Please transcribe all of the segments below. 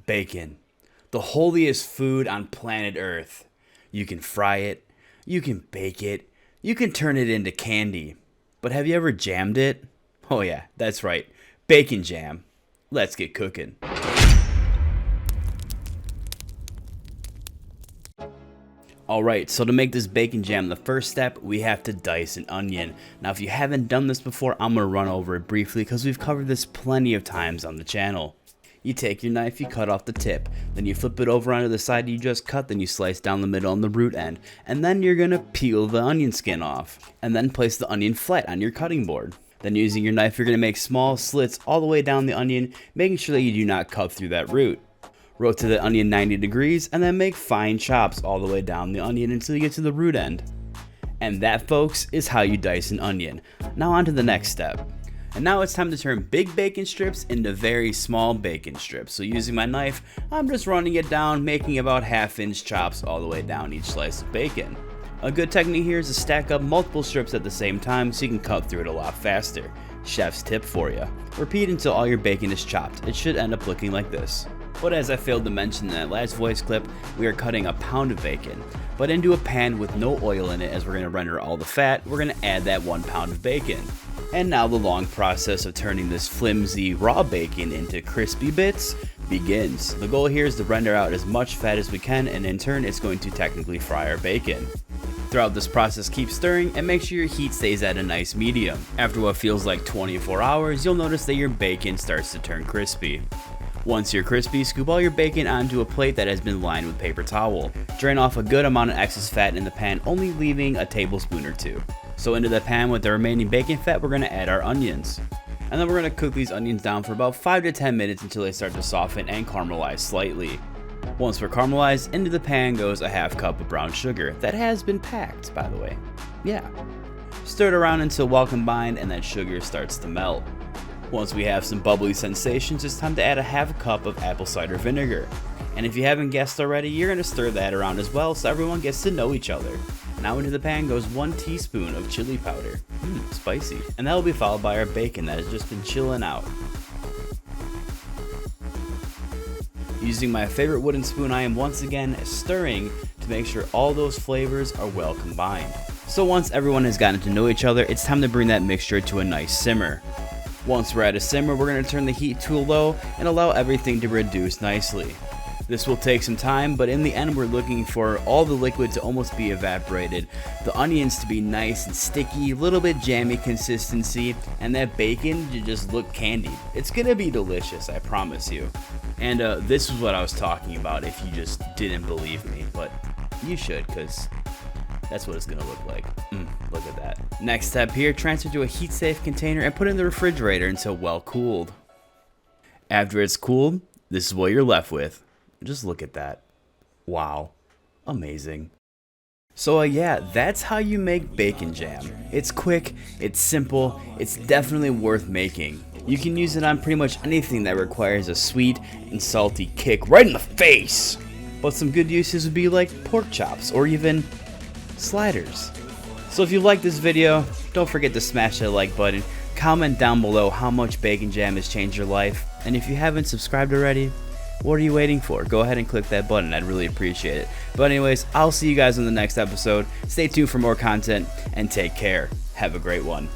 Bacon, the holiest food on planet Earth. You can fry it, you can bake it, you can turn it into candy. But have you ever jammed it? Oh yeah, that's right, bacon jam. Let's get cooking. Alright, so to make this bacon jam, the first step, we have to dice an onion. Now if you haven't done this before, I'm going to run over it briefly because we've covered this plenty of times on the channel. You take your knife, you cut off the tip, then you flip it over onto the side you just cut, then you slice down the middle on the root end, and then you're going to peel the onion skin off, and then place the onion flat on your cutting board. Then using your knife, you're going to make small slits all the way down the onion, making sure that you do not cut through that root. Rotate the onion 90 degrees, and then make fine chops all the way down the onion until you get to the root end. And that, folks, is how you dice an onion. Now on to the next step. And now it's time to turn big bacon strips into very small bacon strips. So using my knife, I'm just running it down, making about 1/2 inch chops all the way down each slice of bacon. A good technique here is to stack up multiple strips at the same time so you can cut through it a lot faster. Chef's tip for you. Repeat until all your bacon is chopped. It should end up looking like this. But as I failed to mention in that last voice clip, we are cutting 1 pound of bacon, but into a pan with no oil in it, as we're going to render all the fat. We're going to add that 1 pound of bacon. And now the long process of turning this flimsy raw bacon into crispy bits begins. The goal here is to render out as much fat as we can, and in turn it's going to technically fry our bacon. Throughout this process, keep stirring and make sure your heat stays at a nice medium. After what feels like 24 hours, you'll notice that your bacon starts to turn crispy. Once you're crispy, scoop all your bacon onto a plate that has been lined with paper towel. Drain off a good amount of excess fat in the pan, only leaving a tablespoon or 2. So into the pan with the remaining bacon fat, we're going to add our onions. And then we're going to cook these onions down for about 5 to 10 minutes until they start to soften and caramelize slightly. Once we're caramelized, into the pan goes a 1/2 cup of brown sugar that has been packed, by the way. Yeah. Stir it around until well combined and that sugar starts to melt. Once we have some bubbly sensations, it's time to add a 1/2 cup of apple cider vinegar. And if you haven't guessed already, you're going to stir that around as well so everyone gets to know each other. Now into the pan goes 1 teaspoon of chili powder. Spicy. And that will be followed by our bacon that has just been chilling out. Using my favorite wooden spoon, I am once again stirring to make sure all those flavors are well combined. So once everyone has gotten to know each other, it's time to bring that mixture to a nice simmer. Once we're at a simmer, we're going to turn the heat to a low and allow everything to reduce nicely. This will take some time, but in the end we're looking for all the liquid to almost be evaporated, the onions to be nice and sticky, a little bit jammy consistency, and that bacon to just look candied. It's going to be delicious, I promise you. And this is what I was talking about if you just didn't believe me, but you should, because that's what it's going to look like. Look at that. Next step here, transfer to a heat safe container and put it in the refrigerator until well cooled. After it's cooled, this is what you're left with. Just look at that. Wow. Amazing. So yeah, that's how you make bacon jam. It's quick, it's simple, it's definitely worth making. You can use it on pretty much anything that requires a sweet and salty kick right in the face. But some good uses would be like pork chops or even sliders. So if you like this video, don't forget to smash that like button, comment down below how much bacon jam has changed your life, and if you haven't subscribed already, what are you waiting for? Go ahead and click that button, I'd really appreciate it. But anyways, I'll see you guys in the next episode. Stay tuned for more content, and take care. Have a great one.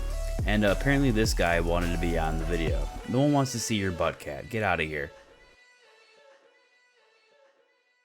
And apparently this guy wanted to be on the video. No one wants to see your butt, cat. Get out of here.